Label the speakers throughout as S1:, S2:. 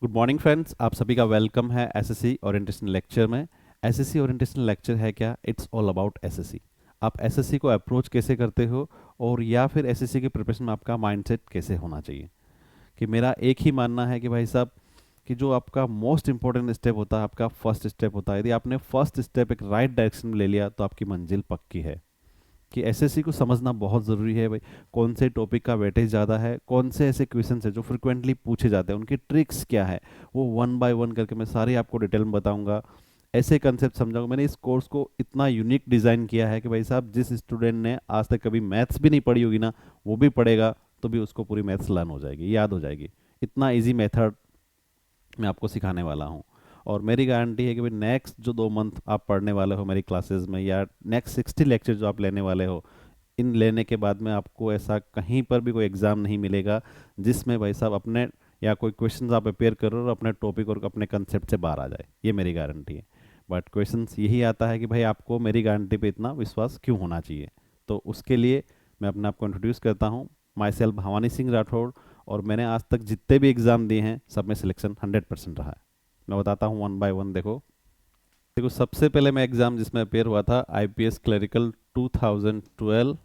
S1: Good morning friends, आप सभी का वेलकम है एसएससी ओरिएंटेशन लेक्चर में। एसएससी ओरिएंटेशन लेक्चर है क्या? It's all about SSC. आप एसएससी को अप्रोच कैसे करते हो और या फिर एसएससी के प्रिपरेशन में आपका माइंडसेट कैसे होना चाहिए। कि मेरा एक ही मानना है कि भाई साहब, कि जो आपका मोस्ट इंपॉर्टेंट स्टेप होता है, आपका फर्स्ट स्टेप होता है। यदि आपने फर्स्ट स्टेप एक राइट डायरेक्शन में ले लिया तो आपकी मंजिल पक्की है। कि एसएससी को समझना बहुत ज़रूरी है भाई। कौन से टॉपिक का वेटेज ज़्यादा है, कौन से ऐसे क्वेश्चन है जो फ्रिक्वेंटली पूछे जाते हैं, उनकी ट्रिक्स क्या है, वो वन बाय वन करके मैं सारी आपको डिटेल में बताऊंगा। ऐसे कंसेप्ट समझाऊंगा। मैंने इस कोर्स को इतना यूनिक डिज़ाइन किया है कि भाई साहब, जिस स्टूडेंट ने आज तक कभी मैथ्स भी नहीं पढ़ी होगी ना, वो भी पढ़ेगा तो भी उसको पूरी मैथ्स लर्न हो जाएगी, याद हो जाएगी। इतना ईजी मेथड मैं आपको सिखाने वाला हूँ। और मेरी गारंटी है कि भाई नेक्स्ट जो 2 मंथ आप पढ़ने वाले हो मेरी क्लासेस में, या नेक्स्ट 60 लेक्चर जो आप लेने वाले हो, इन लेने के बाद में आपको ऐसा कहीं पर भी कोई एग्ज़ाम नहीं मिलेगा जिसमें भाई साहब अपने या कोई क्वेश्चंस आप प्रिपेयर करो और अपने टॉपिक और अपने कंसेप्ट से बाहर आ जाए। ये मेरी गारंटी है। बट क्वेश्चंस यही आता है कि भाई आपको मेरी गारंटी पे इतना विश्वास क्यों होना चाहिए। तो उसके लिए मैं अपने आप को इंट्रोड्यूस करता हूँ। My self Bhavani Singh Rathore. और मैंने आज तक जितने भी एग्ज़ाम दिए हैं सब में सिलेक्शन 100% रहा है। मैं बताता हूँ वन बाय वन। देखो देखो, सबसे पहले मैं एग्ज़ाम जिसमें अपेयर हुआ था आईपीएस क्लरिकल 2012,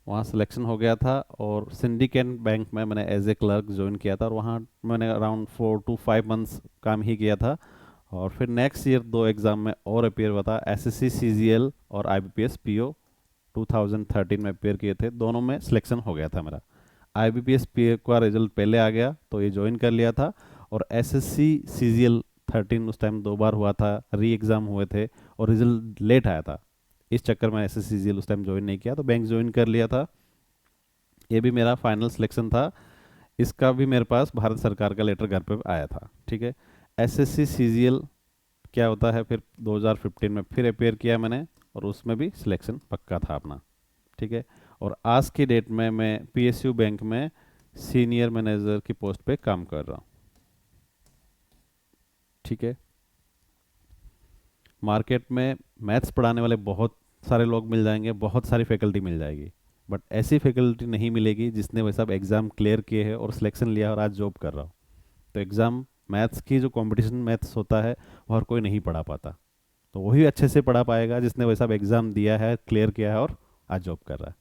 S1: वहाँ सिलेक्शन हो गया था। और सिंडिकेट बैंक में मैंने एज ए क्लर्क ज्वाइन किया था और वहाँ मैंने अराउंड 4 to 5 मंथ्स काम ही किया था। और फिर नेक्स्ट ईयर 2 एग्ज़ाम में और अपेयर हुआ था, एसएससी सीजीएल और आईबीपीएस पीओ 2013 में अपेयर किए थे। दोनों में सिलेक्शन हो गया था मेरा। आईबीपीएस पीओ का रिजल्ट पहले आ गया तो ये ज्वाइन कर लिया था। और एसएससी सीजीएल 13 उस टाइम 2 बार हुआ था, री एग्ज़ाम हुए थे और रिजल्ट लेट आया था। इस चक्कर में एसएससी सीजीएल उस टाइम ज्वाइन नहीं किया तो बैंक ज्वाइन कर लिया था। ये भी मेरा फाइनल सिलेक्शन था। इसका भी मेरे पास भारत सरकार का लेटर घर पे आया था। ठीक है। एसएससी सीजीएल क्या होता है, फिर 2015 में फिर अपेयर किया मैंने और उसमें भी सिलेक्शन पक्का था अपना। ठीक है। और आज की डेट में मैं पीएसयू बैंक में सीनियर मैनेजर की पोस्ट पे काम कर रहा हूँ। ठीक है। मार्केट में मैथ्स पढ़ाने वाले बहुत सारे लोग मिल जाएंगे, बहुत सारी फैकल्टी मिल जाएगी, बट ऐसी फैकल्टी नहीं मिलेगी जिसने वैसा एग्ज़ाम क्लियर किए हैं और सिलेक्शन लिया और आज जॉब कर रहा हो। तो एग्ज़ाम मैथ्स की जो कंपटीशन मैथ्स होता है वो हर कोई नहीं पढ़ा पाता। तो वही अच्छे से पढ़ा पाएगा जिसने वैसा एग्ज़ाम दिया है, क्लियर किया है और आज जॉब कर रहा है।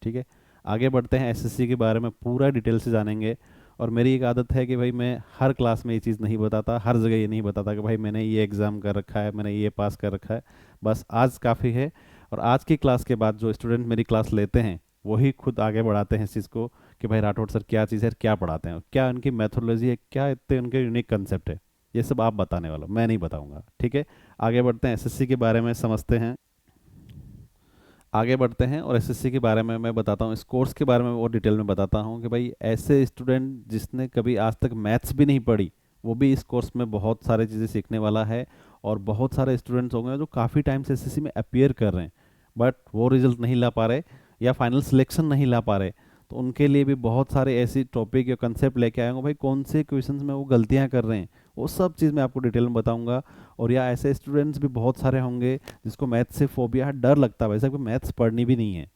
S1: ठीक है। आगे बढ़ते हैं, एसएससी के बारे में पूरा डिटेल से जानेंगे। और मेरी एक आदत है कि भाई मैं हर क्लास में ये चीज़ नहीं बताता, हर जगह ये नहीं बताता कि भाई मैंने ये एग्ज़ाम कर रखा है, मैंने ये पास कर रखा है। बस आज काफ़ी है। और आज की क्लास के बाद जो स्टूडेंट मेरी क्लास लेते हैं वही खुद आगे बढ़ाते हैं इस चीज़ को कि भाई राठौड़ सर क्या चीज़ है, क्या पढ़ाते हैं, क्या उनकी मैथोलॉजी है, क्या इतने उनके यूनिक कंसेप्ट है। ये सब आप बताने वाला, मैं नहीं बताऊंगा। ठीक है। आगे बढ़ते हैं, एसएससी के बारे में समझते हैं। आगे बढ़ते हैं और एसएससी के बारे में मैं बताता हूँ, इस कोर्स के बारे में और डिटेल में बताता हूँ कि भाई ऐसे स्टूडेंट जिसने कभी आज तक मैथ्स भी नहीं पढ़ी वो भी इस कोर्स में बहुत सारी चीज़ें सीखने वाला है। और बहुत सारे स्टूडेंट्स होंगे जो काफ़ी टाइम से एसएससी में अपियर कर रहे हैं बट वो रिजल्ट नहीं ला पा रहे या फाइनल सिलेक्शन नहीं ला पा रहे। तो उनके लिए भी बहुत सारे ऐसी टॉपिक या कंसेप्ट लेके आए हूँ भाई, कौन से क्वेश्चंस में वो गलतियाँ कर रहे हैं वो सब चीज़ मैं आपको डिटेल में बताऊंगा। और या ऐसे स्टूडेंट्स भी बहुत सारे होंगे जिसको मैथ्स से फोबिया है, डर लगता है, वैसे कोई मैथ्स पढ़नी भी नहीं है।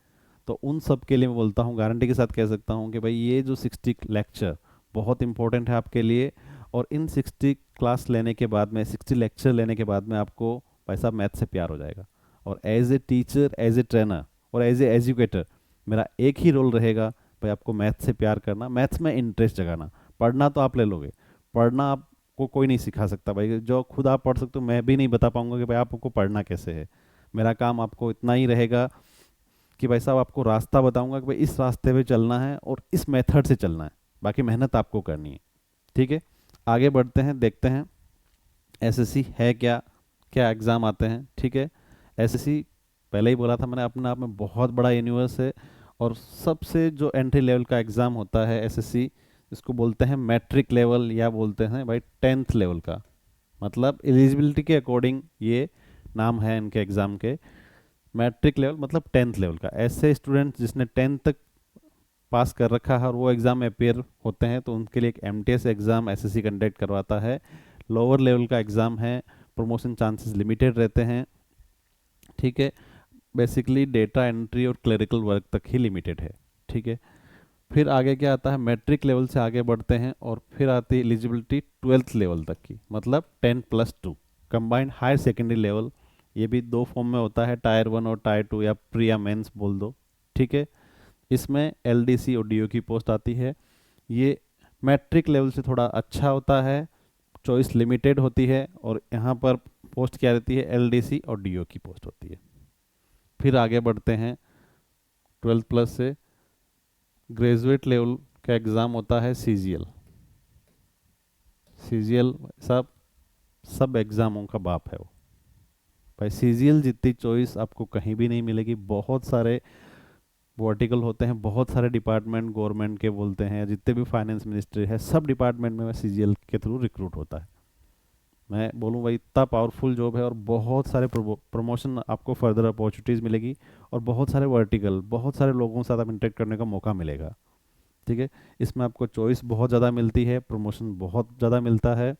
S1: तो उन सब के लिए मैं बोलता हूँ, गारंटी के साथ कह सकता हूँ कि भाई ये जो 60 लेक्चर बहुत इंपॉर्टेंट है आपके लिए। और इन 60 क्लास लेने के बाद में, 60 लेक्चर लेने के बाद में आपको भाई साहब मैथ से प्यार हो जाएगा। और as a teacher, as a trainer और एज ए एजुकेटर मेरा एक ही रोल रहेगा, भाई आपको मैथ से प्यार करना, मैथ्स में इंटरेस्ट जगाना। पढ़ना तो आप ले लोगे, पढ़ना आपको कोई नहीं सिखा सकता भाई। जो खुद आप पढ़ सकते हो मैं भी नहीं बता पाऊंगा कि भाई आपको पढ़ना कैसे है। मेरा काम आपको इतना ही रहेगा कि भाई साहब आपको रास्ता बताऊंगा कि भाई इस रास्ते पे चलना है और इस मेथड से चलना है, बाकी मेहनत आपको करनी है। ठीक है। आगे बढ़ते हैं, देखते हैं एसएससी है क्या, क्या एग्ज़ाम आते हैं। ठीक है। एसएससी पहले ही बोला था मैंने, अपने आप में बहुत बड़ा यूनिवर्स है। और सबसे जो एंट्री लेवल का एग्ज़ाम होता है एसएससी, इसको बोलते हैं मैट्रिक लेवल या बोलते हैं भाई 10th लेवल का। मतलब एलिजिबिलिटी के अकॉर्डिंग ये नाम है इनके एग्ज़ाम के। मैट्रिक लेवल मतलब 10th लेवल का। ऐसे स्टूडेंट जिसने 10th तक पास कर रखा है और वो एग्ज़ाम में अपेयर होते हैं तो उनके लिए एक एमटीएस एग्ज़ाम एसएससी कंडक्ट करवाता है। लोअर लेवल का एग्ज़ाम है, प्रमोशन चांसेस लिमिटेड रहते हैं। ठीक है। बेसिकली डेटा एंट्री और क्लरिकल वर्क तक ही लिमिटेड है। ठीक है। फिर आगे क्या आता है, मैट्रिक लेवल से आगे बढ़ते हैं और फिर आती है एलिजिबिलिटी 12th लेवल तक की, मतलब 10+2 कंबाइंड हायर सेकेंडरी लेवल। ये भी दो फॉर्म में होता है, टायर 1 और टायर 2, या प्री या मेंस बोल दो, ठीक है। इसमें एलडीसी और डीओ की पोस्ट आती है। ये मैट्रिक लेवल से थोड़ा अच्छा होता है, चॉइस लिमिटेड होती है, और यहाँ पर पोस्ट क्या रहती है, एलडीसी और डीओ की पोस्ट होती है। फिर आगे बढ़ते हैं 12+ से ग्रेजुएट लेवल का एग्ज़ाम होता है सीजीएल। सीजीएल सब सब एग्ज़ामों का बाप है वो भाई। सीजीएल जितनी चॉइस आपको कहीं भी नहीं मिलेगी। बहुत सारे वर्टिकल होते हैं, बहुत सारे डिपार्टमेंट गवर्नमेंट के बोलते हैं, जितने भी फाइनेंस मिनिस्ट्री है सब डिपार्टमेंट में सीजीएल के थ्रू रिक्रूट होता है। मैं बोलूँ भाई इतना पावरफुल जॉब है, और बहुत सारे प्रमोशन आपको फर्दर अपॉर्चुनिटीज़ मिलेगी, और बहुत सारे वर्टिकल, बहुत सारे लोगों के साथ आप इंटरेक्ट करने का मौका मिलेगा, ठीक है। इसमें आपको चॉइस बहुत ज़्यादा मिलती है, प्रमोशन बहुत ज़्यादा मिलता है,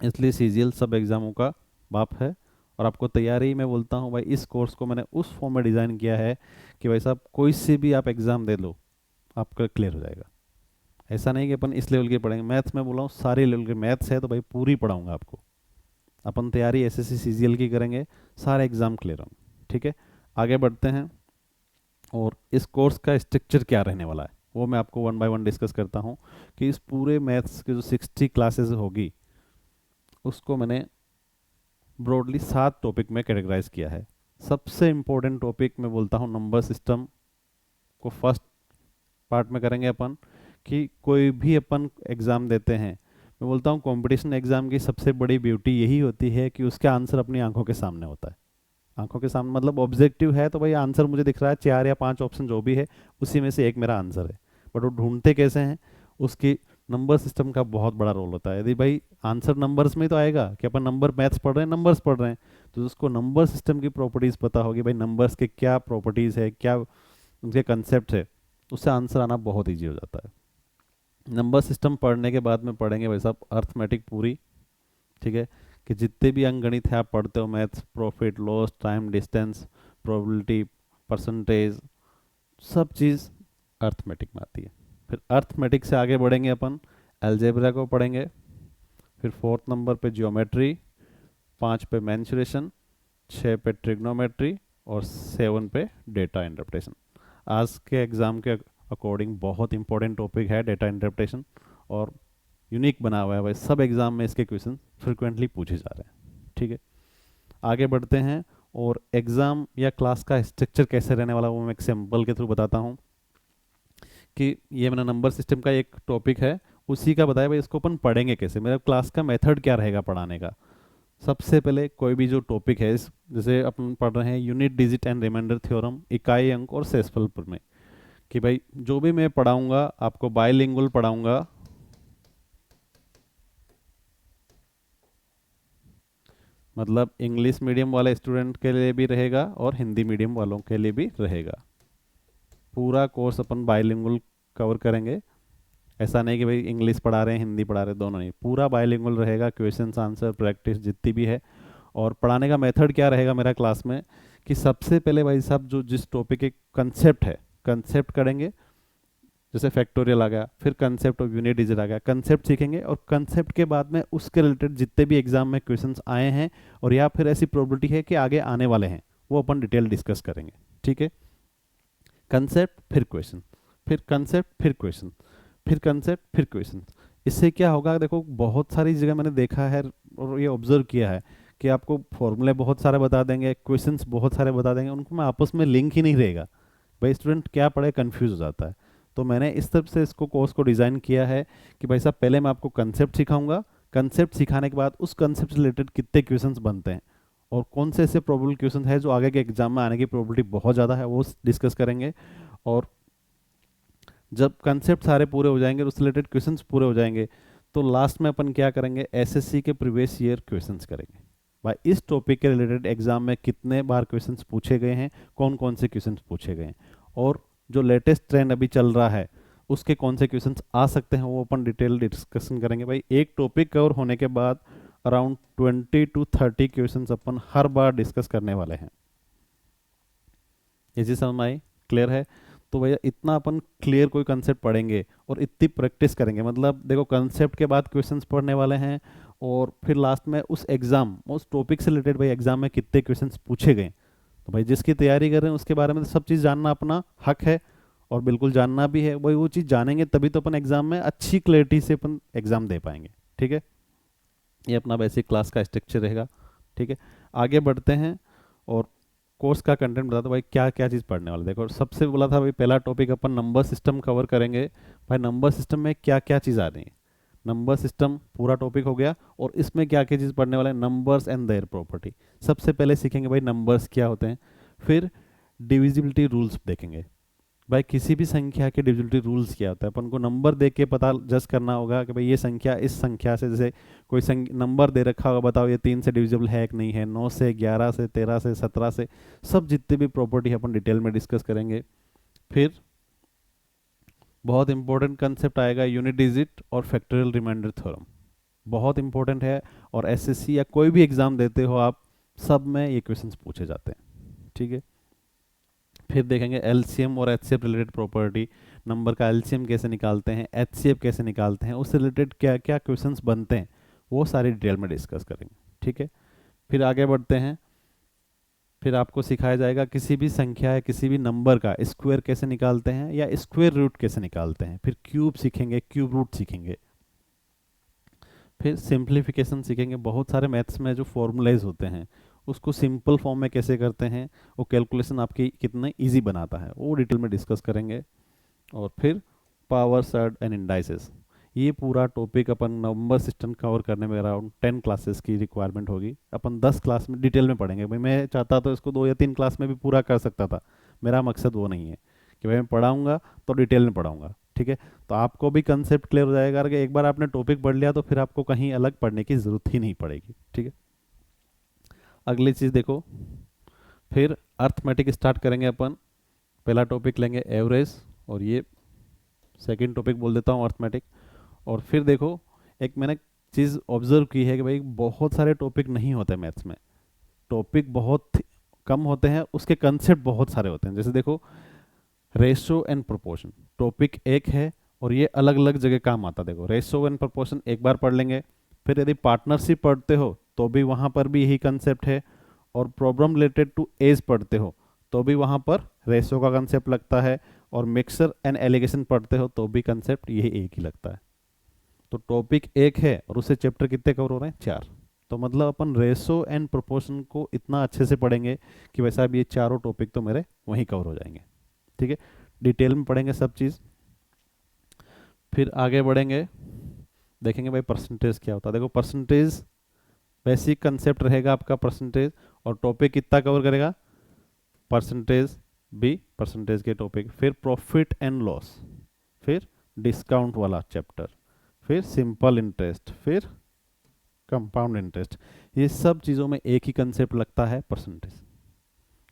S1: इसलिए सीजीएल सब एग्ज़ामों का बाप है। और आपको तैयारी मैं बोलता हूँ भाई, इस कोर्स को मैंने उस फॉर्म में डिज़ाइन किया है कि भाई साहब कोई से भी आप एग्ज़ाम दे लो आपका क्लियर हो जाएगा। ऐसा नहीं कि अपन इस लेवल के पढ़ेंगे, मैथ्स में बोला हूँ सारे लेवल के मैथ्स है तो भाई पूरी पढ़ाऊँगा आपको। अपन तैयारी एसएससी सीजीएल की करेंगे, सारे एग्ज़ाम क्लियर होंगे, ठीक है। आगे बढ़ते हैं, और इस कोर्स का स्ट्रक्चर क्या रहने वाला है वो मैं आपको वन बाय वन डिस्कस करता हूँ। कि इस पूरे मैथ्स के जो 60 क्लासेस होगी, उसको मैंने ब्रॉडली 7 टॉपिक में कैटेगराइज किया है। सबसे इम्पोर्टेंट टॉपिक मैं बोलता हूँ नंबर सिस्टम को फर्स्ट पार्ट में करेंगे अपन। कि कोई भी अपन एग्ज़ाम देते हैं, मैं बोलता हूँ कंपटीशन एग्ज़ाम की सबसे बड़ी ब्यूटी यही होती है कि उसका आंसर अपनी आंखों के सामने होता है। आंखों के सामने मतलब ऑब्जेक्टिव है तो भाई आंसर मुझे दिख रहा है, 4 या 5 ऑप्शन जो भी है उसी में से एक मेरा आंसर है। बट वो ढूंढते कैसे हैं, उसकी नंबर सिस्टम का बहुत बड़ा रोल होता है। यदि भाई आंसर नंबर्स में ही तो आएगा कि अपन नंबर मैथ्स पढ़ रहे हैं, नंबर्स पढ़ रहे हैं, तो उसको नंबर सिस्टम की प्रॉपर्टीज़ पता होगी भाई, नंबर्स के क्या प्रॉपर्टीज़ है, क्या उनके कंसेप्ट है, उससे आंसर आना बहुत ईजी हो जाता है। नंबर सिस्टम पढ़ने के बाद में पढ़ेंगे भाई साहब अर्थमेटिक पूरी, ठीक है। कि जितने भी अंकगणित है आप पढ़ते हो, maths, profit loss, time distance, probability, percentage, सब चीज़ अर्थमेटिक में आती है। फिर अर्थमेटिक से आगे बढ़ेंगे अपन, अलजेब्रा को पढ़ेंगे। फिर 4th नंबर पे जियोमेट्री, 5 पे मैंसुरेशन, 6 पे ट्रिग्नोमेट्री, और 7 पे डेटा इंटरप्रिटेशन। आज के एग्ज़ाम के अकॉर्डिंग बहुत इंपॉर्टेंट टॉपिक है डेटा इंटरप्रिटेशन, और यूनिक बना हुआ है भाई, सब एग्ज़ाम में इसके क्वेश्चन फ्रिक्वेंटली पूछे जा रहे हैं, ठीक है। आगे बढ़ते हैं, और एग्ज़ाम या क्लास का स्ट्रक्चर कैसे रहने वाला वो मैं एग्जाम्पल के थ्रू बताता हूँ। कि ये मेरा नंबर सिस्टम का एक टॉपिक है, उसी का बताया भाई, इसको अपन पढ़ेंगे कैसे, मेरा क्लास का मेथड क्या रहेगा पढ़ाने का। सबसे पहले कोई भी जो टॉपिक है, जैसे अपन पढ़ रहे हैं unit digit and remainder theorem, इकाई अंक और सेसफल में, कि भाई जो भी मैं पढ़ाऊंगा आपको बाइलिंगुअल पढ़ाऊंगा, मतलब इंग्लिश मीडियम वाले स्टूडेंट के लिए भी रहेगा और हिंदी मीडियम वालों के लिए भी रहेगा। पूरा कोर्स अपन बाइलिंगुअल कवर करेंगे। ऐसा नहीं कि भाई इंग्लिश पढ़ा रहे हैं हिंदी पढ़ा रहे हैं, दोनों नहीं, पूरा बाइलिंगुअल रहेगा, क्वेश्चंस आंसर प्रैक्टिस जितनी भी है। और पढ़ाने का मेथड क्या रहेगा मेरा क्लास में, कि सबसे पहले भाई साहब जो जिस टॉपिक के कंसेप्ट है, कंसेप्ट करेंगे। जैसे फैक्टोरियल आ गया, फिर कंसेप्ट ऑफ यूनिट डिजिट आ गया, कंसेप्ट सीखेंगे, और कंसेप्ट के बाद में उसके रिलेटेड जितने भी एग्जाम में क्वेश्चंस आए हैं, और या फिर ऐसी प्रोबेबिलिटी है कि आगे आने वाले हैं, वो अपन डिटेल डिस्कस करेंगे, ठीक है। कंसेप्ट फिर क्वेश्चन, फिर कंसेप्ट फिर क्वेश्चन, फिर कंसेप्ट फिर क्वेश्चन। इससे क्या होगा, देखो बहुत सारी जगह मैंने देखा है और ये ऑब्जर्व किया है कि आपको फॉर्मूले बहुत सारे बता देंगे, क्वेश्चंस बहुत सारे बता देंगे, उनको में आपस में लिंक ही नहीं रहेगा, भाई स्टूडेंट क्या पढ़े कंफ्यूज हो जाता है। तो मैंने इस तरफ से इसको कोर्स को डिज़ाइन किया है कि भाई साहब पहले मैं आपको कंसेप्ट सिखाऊंगा, कंसेप्ट सिखाने के बाद उस कंसेप्ट से रिलेटेड कितने क्वेश्चंस बनते हैं और कौन से ऐसे प्रोबेबल क्वेश्चन है जो आगे के एग्जाम में आने की प्रोबेबिलिटी बहुत ज़्यादा है, वो डिस्कस करेंगे। और जब कंसेप्ट सारे पूरे हो जाएंगे, उससे रिलेटेड क्वेश्चंस पूरे हो जाएंगे, तो लास्ट में अपन क्या करेंगे, एसएससी के प्रीवियस ईयर क्वेश्चंस करेंगे। भाई इस टॉपिक के रिलेटेड एग्जाम में कितने बार क्वेश्चंस पूछे गए हैं, कौन कौन से क्वेश्चंस पूछे गए हैं, और जो लेटेस्ट ट्रेंड अभी चल रहा है उसके कौन से क्वेश्चंस आ सकते हैं, वो अपन डिटेल डिस्कशन करेंगे। भाई एक टॉपिक कवर होने के बाद around 20 to 30 questions upon her bar discuss करने वाले हैं। ये चीज़ समझ में आई, क्लियर है। तो भैया इतना अपन क्लियर कोई कंसेप्ट पढ़ेंगे और इतनी प्रैक्टिस करेंगे, मतलब देखो कंसेप्ट के बाद क्वेश्चंस पढ़ने वाले हैं, और फिर लास्ट में उस एग्जाम उस टॉपिक से रिलेटेड भाई एग्जाम में कितने क्वेश्चंस पूछे गए, तो भाई जिसकी तैयारी कर रहे हैं उसके बारे में तो सब चीज़ जानना अपना हक है, और बिल्कुल जानना भी है भाई। वो चीज़ जानेंगे तभी तो अपन एग्जाम में अच्छी क्लैरिटी से अपन एग्जाम दे पाएंगे। ठीक है, ये अपना बेसिक क्लास का स्ट्रक्चर रहेगा। ठीक है, आगे बढ़ते हैं और कोर्स का कंटेंट बता दो भाई क्या क्या चीज़ पढ़ने वाले। देखो सबसे बोला था भाई पहला टॉपिक अपन नंबर सिस्टम कवर करेंगे। भाई नंबर सिस्टम में क्या क्या चीज़ आ रही है, नंबर सिस्टम पूरा टॉपिक हो गया, और इसमें क्या क्या चीज़ पढ़ने वाले हैं, नंबर्स एंड देयर प्रॉपर्टी। सबसे पहले सीखेंगे भाई नंबर्स क्या होते हैं, फिर डिविजिबिलिटी रूल्स देखेंगे। भाई किसी भी संख्या के डिविजिबिलिटी रूल्स क्या होता है, अपन को नंबर देख के पता जज करना होगा कि भाई ये संख्या इस संख्या से, जैसे कोई नंबर दे रखा होगा, बताओ ये 3 से डिविजिबल है कि नहीं है, 9 से, 11 से, 13 से, 17 से, सब जितने भी प्रॉपर्टी अपन डिटेल में डिस्कस करेंगे। फिर बहुत इंपॉर्टेंट कंसेप्ट आएगा यूनिट डिजिट और फैक्टोरियल रिमाइंडर थ्योरम, बहुत इंपॉर्टेंट है, और एसएससी या कोई भी एग्जाम देते हो आप, सब में ये क्वेश्चंस पूछे जाते हैं। ठीक है, फिर देखेंगे एलसीएम और एचसीएफ रिलेटेड प्रॉपर्टी, नंबर का एलसीएम कैसे निकालते हैं, एचसीएफ कैसे निकालते हैं, उससे रिलेटेड क्या क्या क्वेश्चंस बनते हैं, वो सारी डिटेल में डिस्कस करेंगे। ठीक है, फिर आगे बढ़ते हैं, फिर आपको सिखाया जाएगा किसी भी संख्या या किसी भी नंबर का स्क्वायर कैसे निकालते हैं या स्क्वायर रूट कैसे निकालते हैं। फिर क्यूब सीखेंगे, क्यूब रूट सीखेंगे। फिर सिंप्लीफिकेशन सीखेंगे, बहुत सारे मैथ्स में जो फॉर्मूलाइज होते हैं उसको सिंपल फॉर्म में कैसे करते हैं, वो कैलकुलेशन आपकी कितने इजी बनाता है, वो डिटेल में डिस्कस करेंगे। और फिर पावर सर्ड एंड इंडाइसेस, ये पूरा टॉपिक अपन नंबर सिस्टम कवर करने में अराउंड 10 क्लासेस की रिक्वायरमेंट होगी। अपन 10 क्लास में डिटेल में पढ़ेंगे। भाई मैं चाहता तो इसको 2 या 3 क्लास में भी पूरा कर सकता था, मेरा मकसद वो नहीं है कि भाई मैं पढ़ाऊँगा तो डिटेल में पढ़ाऊँगा। ठीक है, तो आपको भी कंसेप्ट क्लियर हो जाएगा कि एक बार आपने टॉपिक पढ़ लिया तो फिर आपको कहीं अलग पढ़ने की ज़रूरत ही नहीं पड़ेगी। ठीक है, अगली चीज़ देखो, फिर अर्थमेटिक स्टार्ट करेंगे अपन। पहला टॉपिक लेंगे एवरेज, और ये सेकंड टॉपिक बोल देता हूँ अर्थमेटिक। और फिर देखो एक मैंने चीज़ ऑब्जर्व की है कि भाई बहुत सारे टॉपिक नहीं होते मैथ्स में, टॉपिक बहुत कम होते हैं, उसके कंसेप्ट बहुत सारे होते हैं। जैसे देखो रेशो एंड प्रोपोर्शन, टॉपिक एक है और ये अलग अलग जगह काम आता है। देखो रेशो एंड प्रोपोर्शन एक बार पढ़ लेंगे, फिर यदि पार्टनरशिप पढ़ते हो तो भी वहाँ पर भी यही कंसेप्ट है, और प्रॉब्लम रिलेटेड टू एज पढ़ते हो तो भी वहाँ पर रेशो का कंसेप्ट लगता है, और मिक्सर एंड एलिगेशन पढ़ते हो तो भी कंसेप्ट यही एक ही लगता है। तो टॉपिक एक है और उससे चैप्टर कितने कवर हो रहे हैं, 4। तो मतलब अपन रेशो एंड प्रोपोर्शन को इतना अच्छे से पढ़ेंगे कि वैसा अब ये चारों टॉपिक तो मेरे वहीं कवर हो जाएंगे। ठीक है, डिटेल में पढ़ेंगे सब चीज़। फिर आगे बढ़ेंगे, देखेंगे भाई परसेंटेज क्या होता है। देखो परसेंटेज बेसिक कंसेप्ट रहेगा आपका परसेंटेज, और टॉपिक कितना कवर करेगा, परसेंटेज भी, परसेंटेज के टॉपिक, फिर प्रॉफिट एंड लॉस, फिर डिस्काउंट वाला चैप्टर, फिर सिंपल इंटरेस्ट, फिर कंपाउंड इंटरेस्ट। ये सब चीज़ों में एक ही कंसेप्ट लगता है, परसेंटेज।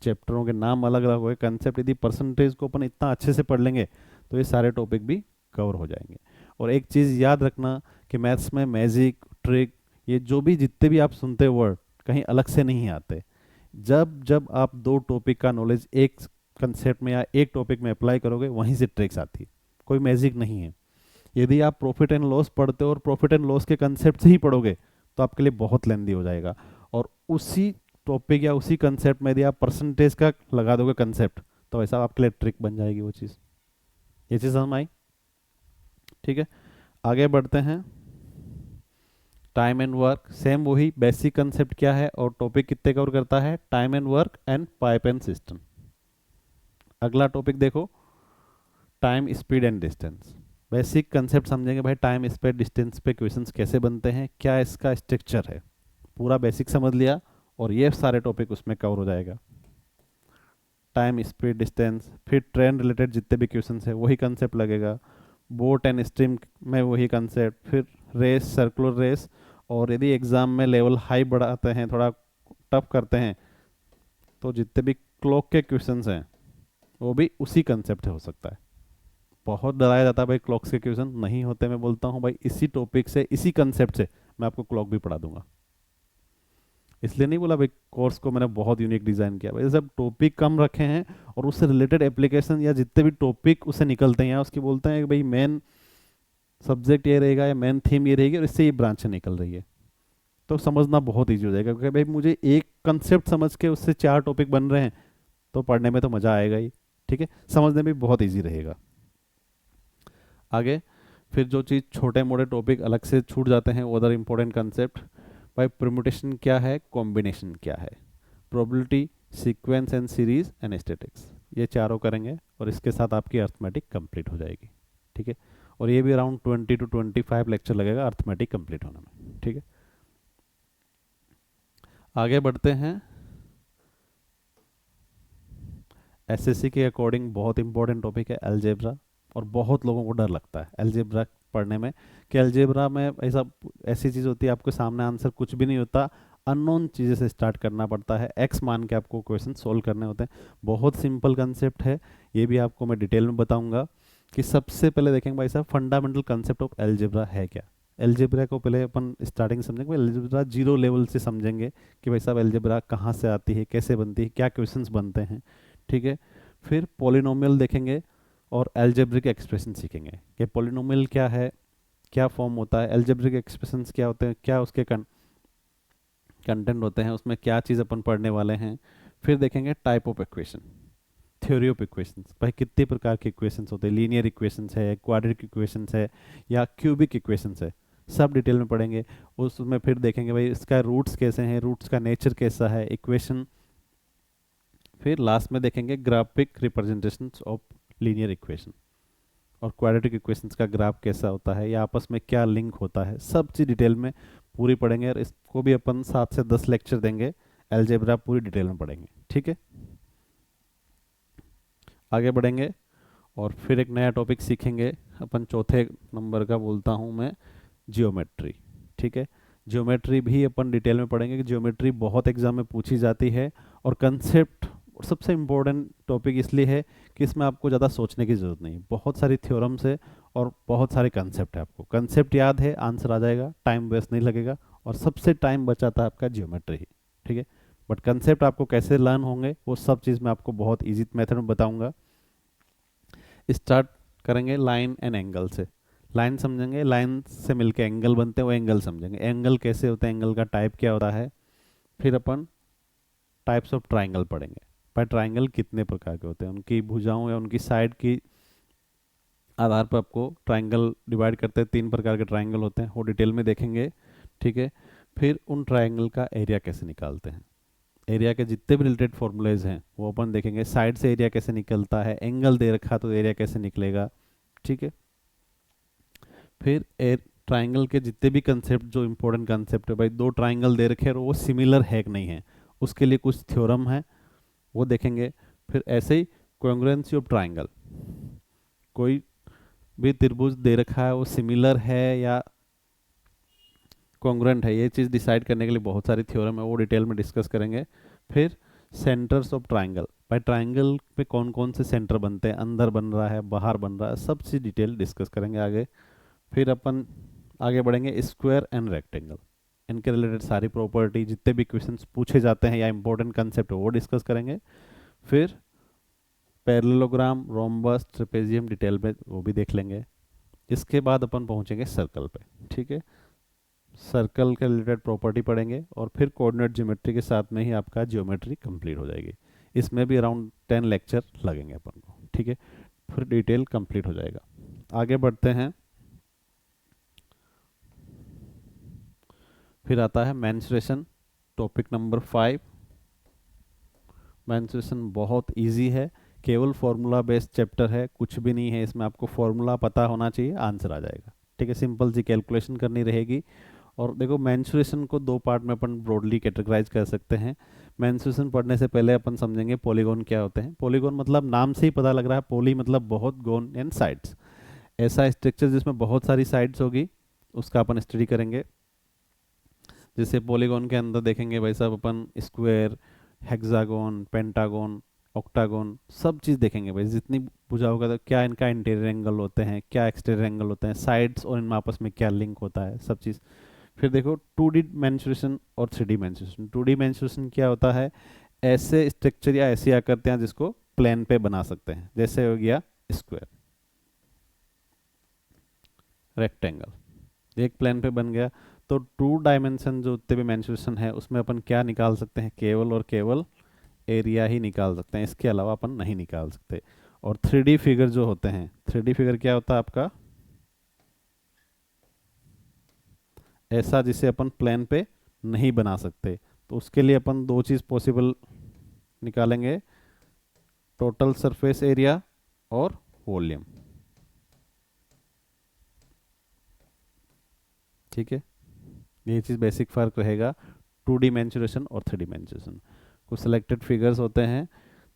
S1: चैप्टरों के नाम अलग अलग हुए, कंसेप्ट यदि परसेंटेज को अपन इतना अच्छे से पढ़ लेंगे तो ये सारे टॉपिक भी कवर हो जाएंगे। और एक चीज़ याद रखना कि मैथ्स में मैजिक, ट्रिक, ये जो भी जितने भी आप सुनते वर्ड कहीं अलग से नहीं आते। जब जब आप 2 टॉपिक का नॉलेज एक कंसेप्ट में या एक टॉपिक में अप्लाई करोगे वहीं से ट्रिक्स आती है, कोई मैजिक नहीं है। यदि आप प्रॉफिट एंड लॉस पढ़ते हो और प्रॉफिट एंड लॉस के कंसेप्ट से ही पढ़ोगे तो आपके लिए बहुत लेंदी हो जाएगा, और उसी टॉपिक या उसी कंसेप्ट में यदि आप परसेंटेज का लगा दोगे कंसेप्ट तो वैसा आपके लिए ट्रिक बन जाएगी वो चीज़। ये चीज़ समझ आई? ठीक है, आगे बढ़ते हैं। टाइम एंड वर्क, सेम वही बेसिक कंसेप्ट क्या है और टॉपिक कितने कवर करता है, time and work and pipe and system. अगला टॉपिक देखो, time, speed and distance. Basic concept समझेंगे भाई, टाइम, स्पीड, डिस्टेंस पे क्वेश्चंस कैसे बनते हैं, क्या इसका स्ट्रक्चर है, पूरा बेसिक समझ लिया और ये सारे टॉपिक उसमें कवर हो जाएगा। टाइम, स्पीड, डिस्टेंस, फिर ट्रेन रिलेटेड जितने भी क्वेश्चंस है वही कंसेप्ट लगेगा। बोट एंड स्ट्रीम में वही कंसेप्ट, फिर रेस, सर्कुलर रेस, और यदि एग्जाम में लेवल हाई बढ़ाते हैं, थोड़ा टफ करते हैं, तो जितने भी क्लॉक के क्वेश्चंस हैं वो भी उसी कंसेप्ट से हो सकता है। बहुत डराया जाता है भाई क्लॉक्स के क्वेश्चन, नहीं होते। मैं बोलता हूँ भाई इसी टॉपिक से, इसी कंसेप्ट से मैं आपको क्लॉक भी पढ़ा दूंगा। इसलिए नहीं बोला भाई कोर्स को मैंने बहुत यूनिक डिज़ाइन किया, भाई सब टॉपिक कम रखे हैं और उससे रिलेटेड एप्लीकेशन या जितने भी टॉपिक उससे निकलते हैं या उसकी बोलते हैं कि भाई मेन सब्जेक्ट ये रहेगा या मेन थीम ये रहेगी और इससे ये ब्रांच निकल रही है, तो समझना बहुत ईजी हो जाएगा। क्योंकि भाई मुझे एक कंसेप्ट समझ के उससे 4 टॉपिक बन रहे हैं तो पढ़ने में तो मज़ा आएगा ही, ठीक है, समझने में भी बहुत ईजी रहेगा। आगे फिर जो चीज़ छोटे मोटे टॉपिक अलग से छूट जाते हैं वो अदर इंपॉर्टेंट कंसेप्ट, भाई परम्यूटेशन क्या है, कॉम्बिनेशन क्या है, probability, sequence and series and statics, ये चारों करेंगे और इसके साथ आपकी अर्थमेटिक कंप्लीट हो जाएगी, ठीक है। और ये भी अराउंड 20 to 25 लेक्चर लगेगा अर्थमेटिक कंप्लीट होने में, ठीक है। आगे बढ़ते हैं। एसएससी के अकॉर्डिंग बहुत इंपॉर्टेंट टॉपिक है अलजेब्रा, और बहुत लोगों को डर लगता है अलजेब्रा पढ़ने में कि अलजेब्रा में ऐसा ऐसी चीज़ होती है आपके सामने आंसर कुछ भी नहीं होता, अननोन चीज़ें से स्टार्ट करना पड़ता है, एक्स मान के आपको क्वेश्चन सोल्व करने होते हैं। बहुत सिंपल कंसेप्ट है, ये भी आपको मैं डिटेल में बताऊंगा कि सबसे पहले देखेंगे भाई साहब फंडामेंटल कंसेप्ट ऑफ अलजेब्रा है क्या। अलजेब्रा को पहले अपन स्टार्टिंग समझेंगे, अलजेब्रा जीरो लेवल से समझेंगे कि भाई साहब अलजेब्रा कहाँ से आती है, कैसे बनती है, क्या क्वेश्चंस बनते हैं, ठीक है। फिर पॉलिनोमियल देखेंगे और अलजेब्रिक एक्सप्रेशन सीखेंगे कि पॉलिनोमियल क्या है, क्या फॉर्म होता है, अलजेब्रिक एक्सप्रेशंस क्या होते हैं, क्या उसके कंटेंट होते हैं, उसमें क्या चीज़ अपन पढ़ने वाले हैं। फिर देखेंगे type of equation, theory of equations, भाई कितने प्रकार के इक्वेशंस होते हैं, लीनियर इक्वेशंस है, क्वाड्रेटिक इक्वेशंस है या क्यूबिक इक्वेशंस है, सब डिटेल में पढ़ेंगे। उसमें फिर देखेंगे भाई इसका रूट्स कैसे हैं, रूट्स का नेचर कैसा है, इक्वेशन। फिर लास्ट में देखेंगे graphic representation of linear equation और क्वाड्रेटिक इक्वेशंस का ग्राफ कैसा होता है या आपस में क्या लिंक होता है, सब चीज़ डिटेल में पूरी पढ़ेंगे। और इसको भी अपन 7 से 10 लेक्चर देंगे, अलजेब्रा पूरी डिटेल में पढ़ेंगे, ठीक है। आगे बढ़ेंगे और फिर एक नया टॉपिक सीखेंगे अपन, चौथे नंबर का बोलता हूँ मैं, जियोमेट्री, ठीक है। जियोमेट्री भी अपन डिटेल में पढ़ेंगे कि जियोमेट्री बहुत एग्जाम में पूछी जाती है और कंसेप्ट सबसे इम्पोर्टेंट टॉपिक इसलिए है कि इसमें आपको ज़्यादा सोचने की ज़रूरत नहीं, बहुत सारी थ्योरम्स है और बहुत सारे कंसेप्ट है, आपको कंसेप्ट याद है आंसर आ जाएगा, टाइम वेस्ट नहीं लगेगा और सबसे टाइम बचाता है आपका जियोमेट्री ही, ठीक है। बट कंसेप्ट आपको कैसे लर्न होंगे वो सब चीज़ मैं आपको बहुत ईजी मेथड में बताऊंगा। स्टार्ट करेंगे लाइन एंड एंगल से, लाइन समझेंगे, लाइन से मिलके एंगल बनते हैं वो एंगल समझेंगे, एंगल कैसे होते हैं, एंगल का टाइप क्या होता है। फिर अपन टाइप्स ऑफ ट्राइंगल पढ़ेंगे, पर ट्राइंगल कितने प्रकार के होते हैं, उनकी भुजाओं या उनकी साइड की आधार पर आपको ट्राइंगल डिवाइड करते हैं, 3 प्रकार के ट्राइंगल होते हैं, वो डिटेल में देखेंगे, ठीक है। फिर उन ट्राइंगल का एरिया कैसे निकालते हैं, एरिया के जितने भी रिलेटेड फॉर्मूलेज हैं वो अपन देखेंगे, साइड से एरिया कैसे निकलता है, एंगल दे रखा तो एरिया कैसे निकलेगा, ठीक है। फिर ट्राइंगल के जितने भी कंसेप्ट जो इंपॉर्टेंट कंसेप्ट है, भाई 2 ट्राइंगल दे रखे हैं और वो सिमिलर है कि नहीं है, उसके लिए कुछ थ्योरम है वो देखेंगे। फिर ऐसे ही कॉन्ग्रुएंसी ऑफ ट्राइंगल, कोई भी त्रिभुज दे रखा है वो सिमिलर है या कॉन्ग्रुएंट है, ये चीज़ डिसाइड करने के लिए बहुत सारी थ्योरम है वो डिटेल में डिस्कस करेंगे। फिर सेंटर्स ऑफ ट्राइंगल, भाई ट्राइंगल पे कौन कौन से सेंटर बनते हैं, अंदर बन रहा है बाहर बन रहा है, सब चीज़ डिटेल डिस्कस करेंगे आगे। फिर अपन आगे बढ़ेंगे स्क्वायर एंड रेक्टेंगल, इनके रिलेटेड सारी प्रॉपर्टी जितने भी क्वेश्चंस पूछे जाते हैं या इंपॉर्टेंट कंसेप्ट है वो डिस्कस करेंगे। फिर पैरेललोग्राम, रोम्बस, ट्रेपेजियम डिटेल में वो भी देख लेंगे। इसके बाद अपन पहुंचेंगे सर्कल पे, ठीक है, सर्कल के रिलेटेड प्रॉपर्टी पढ़ेंगे और फिर कोऑर्डिनेट ज्योमेट्री के साथ में ही आपका ज्योमेट्री कंप्लीट हो जाएगी। इसमें भी अराउंड 10 लेक्चर लगेंगे अपन को, ठीक है, फिर डिटेल कंप्लीट हो जाएगा। आगे बढ़ते हैं। फिर आता है मेंस्ट्रुएशन, टॉपिक नंबर 5। मेंस्ट्रुएशन बहुत इजी है, केवल फॉर्मूला बेस्ड चैप्टर है, कुछ भी नहीं है इसमें, आपको फॉर्मूला पता होना चाहिए आंसर आ जाएगा, ठीक है, सिंपल सी कैलकुलेशन करनी रहेगी। और देखो मेंस्ट्रुएशन को 2 पार्ट में अपन ब्रॉडली कैटेगराइज कर सकते हैं। मेंस्ट्रुएशन पढ़ने से पहले अपन समझेंगे पॉलीगॉन क्या होते हैं। पॉलीगॉन मतलब नाम से ही पता लग रहा है, पॉली मतलब बहुत, गोन एंड साइड्स, ऐसा स्ट्रक्चर जिसमें बहुत सारी साइड्स होगी उसका अपन स्टडी करेंगे। जैसे पॉलीगॉन के अंदर देखेंगे भाई साहब अपन स्क्वायर, हेक्सागोन, पेंटागोन, ऑक्टागोन, सब चीज़ देखेंगे भाई, जितनी पूछा होगा तो क्या इनका इंटीरियर एंगल होते हैं, क्या एक्सटीरियर एंगल होते हैं, साइड्स और इनमें आपस में क्या लिंक होता है, सब चीज़। फिर देखो 2D मेंसुरेशन और 3D मेंसुरेशन। 2D मेंसुरेशन क्या होता है, ऐसे स्ट्रक्चर या ऐसी आकृतियां जिसको प्लेन पे बना सकते हैं, जैसे हो गया स्क्वायर, रेक्टेंगल, एक प्लेन पे बन गया। तो 2 डायमेंशन जो उतने भी मेंसुरेशन है उसमें अपन क्या निकाल सकते हैं, केवल और केवल एरिया ही निकाल सकते हैं, इसके अलावा अपन नहीं निकाल सकते। और 3D फिगर जो होते हैं, 3D फिगर क्या होता है आपका, ऐसा जिसे अपन प्लेन पे नहीं बना सकते। तो उसके लिए अपन दो चीज़ पॉसिबल निकालेंगे, टोटल सरफेस एरिया और वॉल्यूम। ठीक है, ये चीज़ बेसिक फ़र्क रहेगा 2D मेंसुरेशन और 3D मेंसुरेशन। कुछ सिलेक्टेड फिगर्स होते हैं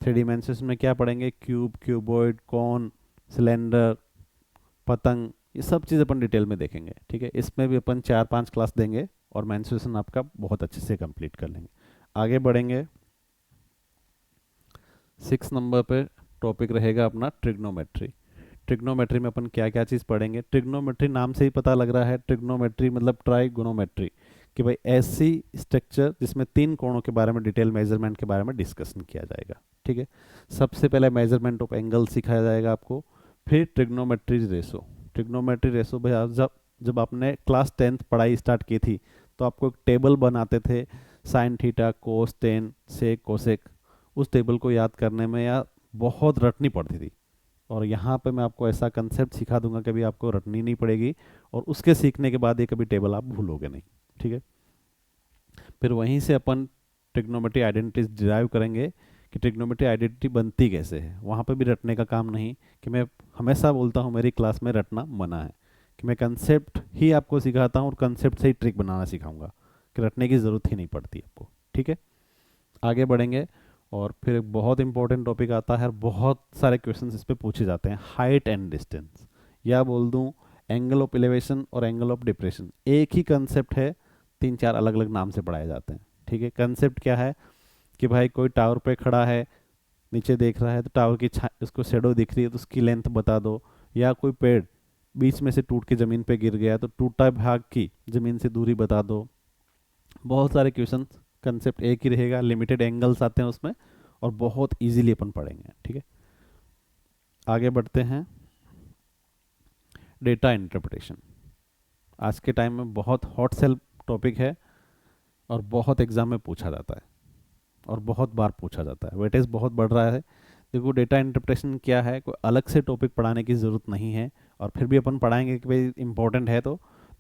S1: 3D मेंसुरेशन में, क्या पढ़ेंगे, क्यूब, क्यूबॉइड, कॉन, सिलेंडर, पतंग, ये सब चीज़ अपन डिटेल में देखेंगे। ठीक है, इसमें भी अपन 4-5 क्लास देंगे और मेंसुरेशन आपका बहुत अच्छे से कंप्लीट कर लेंगे। आगे बढ़ेंगे, 6 नंबर पे टॉपिक रहेगा अपना ट्रिग्नोमेट्री। ट्रिग्नोमेट्री में अपन क्या क्या चीज़ पढ़ेंगे, ट्रिग्नोमेट्री नाम से ही पता लग रहा है, ट्रिग्नोमेट्री मतलब ट्राइगोनोमेट्री, कि भाई ऐसी स्ट्रक्चर जिसमें 3 कोणों के बारे में डिटेल मेजरमेंट के बारे में डिस्कशन किया जाएगा। ठीक है, सबसे पहले मेजरमेंट ऑफ एंगल सिखाया जाएगा आपको, फिर ट्रिग्नोमेट्री रेशो। ट्रिग्नोमेट्री रेशो भाई आप जब आपने क्लास 10th पढ़ाई स्टार्ट की थी तो आपको एक टेबल बनाते थे, साइन थीटा, कोस, टेन, सेक, कोसेक, उस टेबल को याद करने में या बहुत रटनी पड़ती थी। और यहाँ पे मैं आपको ऐसा कंसेप्ट सिखा दूंगा कि अभी आपको रटनी नहीं पड़ेगी, और उसके सीखने के बाद ये कभी टेबल आप भूलोगे नहीं। ठीक है, फिर वहीं से अपन ट्रिग्नोमेट्री आइडेंटिटीज डिराइव करेंगे कि ट्रिग्नोमेट्री आइडेंटिटी बनती कैसे है। वहाँ पे भी रटने का काम नहीं, कि मैं हमेशा बोलता हूँ मेरी क्लास में रटना मना है, कि मैं कंसेप्ट ही आपको सिखाता हूँ और कंसेप्ट से ही ट्रिक बनाना सिखाऊंगा, कि रटने की ज़रूरत ही नहीं पड़ती आपको। ठीक है, आगे बढ़ेंगे, और फिर एक बहुत इंपॉर्टेंट टॉपिक आता है, बहुत सारे क्वेश्चंस इस पे पूछे जाते हैं, हाइट एंड डिस्टेंस, या बोल दूं एंगल ऑफ एलिवेशन और एंगल ऑफ डिप्रेशन। एक ही कंसेप्ट है, 3-4 अलग अलग नाम से पढ़ाए जाते हैं। ठीक है, कंसेप्ट क्या है कि भाई कोई टावर पे खड़ा है, नीचे देख रहा है, तो टावर की उसको शेडो दिख रही है तो उसकी लेंथ बता दो, या कोई पेड़ बीच में से टूट के ज़मीन पे गिर गया तो टूटा भाग की ज़मीन से दूरी बता दो। बहुत सारे क्वेश्चन, कंसेप्ट एक ही रहेगा, लिमिटेड एंगल्स आते हैं उसमें, और बहुत इजीली अपन पढ़ेंगे। ठीक है, आगे बढ़ते हैं, डेटा इंटरप्रिटेशन आज के टाइम में बहुत हॉट सेल टॉपिक है और बहुत एग्जाम में पूछा जाता है और बहुत बार पूछा जाता है, वेटेज बहुत बढ़ रहा है। देखो डेटा इंटरप्रिटेशन क्या है, कोई अलग से टॉपिक पढ़ाने की ज़रूरत नहीं है, और फिर भी अपन पढ़ाएंगे कि भाई इंपॉर्टेंट है तो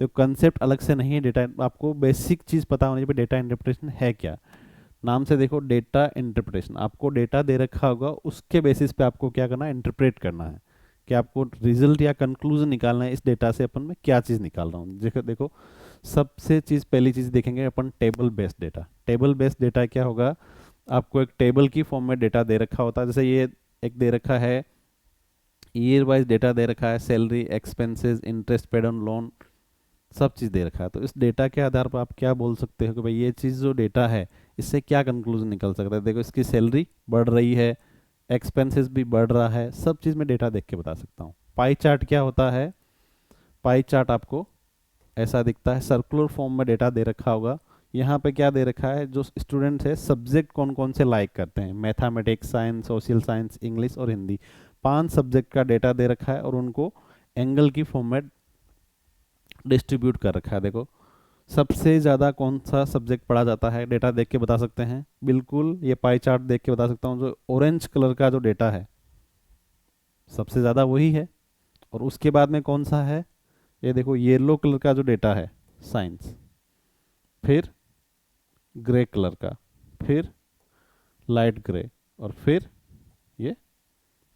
S1: कंसेप्ट अलग से नहीं है, डेटा आपको बेसिक चीज़ पता होनी चाहिए, डेटा इंटरप्रिटेशन है क्या। नाम से देखो डेटा इंटरप्रिटेशन, आपको डेटा दे रखा होगा, उसके बेसिस पे आपको क्या करना है, इंटरप्रेट करना है, कि आपको रिजल्ट या कंक्लूजन निकालना है, इस डेटा से अपन में क्या चीज़ निकाल रहा हूँ। देखो सबसे चीज़, पहली चीज़ देखेंगे अपन, table based data. Table based data क्या होगा, आपको एक टेबल की फॉर्म में डेटा दे रखा होता है, जैसे ये एक दे रखा है, ईयर वाइज डेटा दे रखा है, salary, expenses, interest paid on loan, सब चीज़ दे रखा है। तो इस डेटा के आधार पर आप क्या बोल सकते हो कि भाई ये चीज़ जो डेटा है इससे क्या कंक्लूजन निकल सकता है। देखो इसकी सैलरी बढ़ रही है, एक्सपेंसेस भी बढ़ रहा है, सब चीज़ मैं डेटा देख के बता सकता हूँ। पाई चार्ट क्या होता है, पाई चार्ट आपको ऐसा दिखता है, सर्कुलर फॉर्म में डेटा दे रखा होगा। यहाँ पे क्या दे रखा है, जो स्टूडेंट्स है सब्जेक्ट कौन कौन से लाइक करते हैं, mathematics, science, social science, English और हिंदी, 5 सब्जेक्ट का डेटा दे रखा है और उनको एंगल की फॉर्म में डिस्ट्रीब्यूट कर रखा है। देखो सबसे ज़्यादा कौन सा सब्जेक्ट पढ़ा जाता है, डेटा देख के बता सकते हैं, बिल्कुल ये पाई चार्ट देख के बता सकता हूँ। जो ऑरेंज कलर का जो डेटा है सबसे ज़्यादा वही है, और उसके बाद में कौन सा है, ये देखो येलो कलर का जो डेटा है साइंस, फिर ग्रे कलर का, फिर लाइट ग्रे, और फिर ये।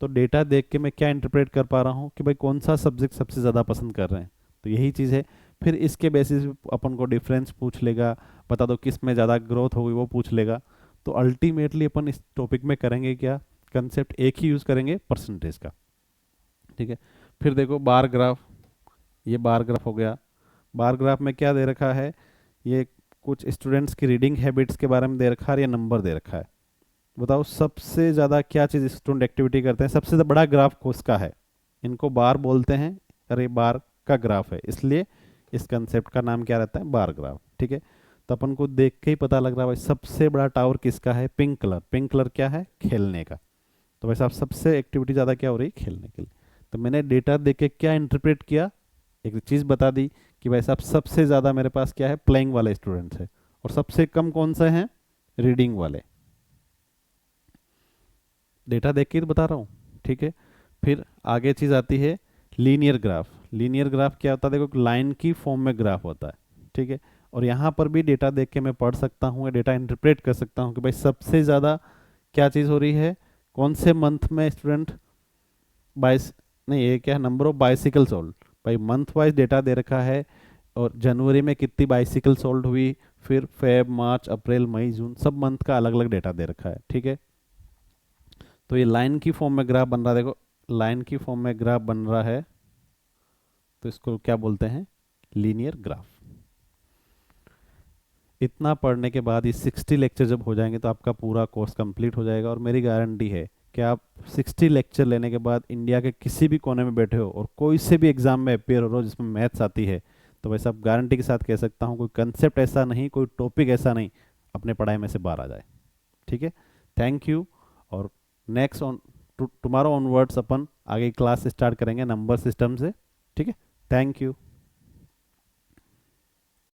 S1: तो डेटा देख के मैं क्या इंटरप्रेट कर पा रहा हूँ कि भाई कौन सा सब्जेक्ट सबसे ज़्यादा पसंद कर रहे हैं, तो यही चीज़ है। फिर इसके बेसिस पे अपन को डिफरेंस पूछ लेगा, बता दो किस में ज़्यादा ग्रोथ होगी वो पूछ लेगा। तो अल्टीमेटली अपन इस टॉपिक में करेंगे क्या, कंसेप्ट एक ही यूज़ करेंगे, परसेंटेज का। ठीक है, फिर देखो बार ग्राफ, ये बार ग्राफ हो गया। बार ग्राफ में क्या दे रखा है, ये कुछ स्टूडेंट्स की रीडिंग हैबिट्स के बारे में दे रखा है, या नंबर दे रखा है। बताओ सबसे ज़्यादा क्या चीज़ स्टूडेंट एक्टिविटी करते हैं, सबसे बड़ा ग्राफ किसका है, इनको बार बोलते हैं, अरे बार का ग्राफ है, इसलिए इस कंसेप्ट का नाम क्या रहता है, बार ग्राफ। ठीक है, तो अपन को देख के ही पता लग रहा है भाई सबसे बड़ा टावर किसका है, पिंक कलर। पिंक कलर क्या है, खेलने का। तो वैसे आप सबसे एक्टिविटी ज़्यादा क्या हो रही है, खेलने के लिए। तो मैंने डेटा देख के क्या इंटरप्रेट किया, एक चीज़ बता दी कि भाई साहब सबसे ज़्यादा मेरे पास क्या है, प्लेइंग वाले स्टूडेंट्स है, और सबसे कम कौन से हैं, रीडिंग वाले। डेटा देख के ही तो बता रहा हूँ। ठीक है, फिर आगे चीज़ आती है लीनियर ग्राफ। लीनियर ग्राफ क्या होता है, देखो लाइन की फॉर्म में ग्राफ होता है। ठीक है, और यहाँ पर भी डेटा देख के मैं पढ़ सकता हूँ, डेटा इंटरप्रेट कर सकता हूँ कि भाई सबसे ज़्यादा क्या चीज़ हो रही है, कौन से मंथ में स्टूडेंट बाइस, नहीं ये क्या है, नंबर ऑफ बाइसिकल सोल्ड। भाई मंथ वाइज डेटा दे रखा है, और जनवरी में कितनी बाइसिकल सोल्ड हुई, फिर फेब मार्च अप्रैल मई जून, सब मंथ का अलग अलग डेटा दे रखा है। ठीक है, तो ये लाइन की फॉर्म में ग्राफ बन रहा है, देखो लाइन की फॉर्म में ग्राफ बन रहा है, तो इसको क्या बोलते हैं, लीनियर ग्राफ। इतना पढ़ने के बाद ये 60 लेक्चर जब हो जाएंगे तो आपका पूरा कोर्स कंप्लीट हो जाएगा, और मेरी गारंटी है कि आप 60 लेक्चर लेने के बाद इंडिया के किसी भी कोने में बैठे हो और कोई से भी एग्जाम में अपेयर हो रहे हो जिसमें मैथ्स आती है, तो वैसे आप गारंटी के साथ कह सकता हूँ कोई कंसेप्ट ऐसा नहीं, कोई टॉपिक ऐसा नहीं अपने पढ़ाई में से बाहर आ जाए। ठीक है, थैंक यू। और नेक्स्ट ऑन टुमारो ऑनवर्ड्स अपन आगे क्लास स्टार्ट करेंगे नंबर सिस्टम से। ठीक है, थैंक यू।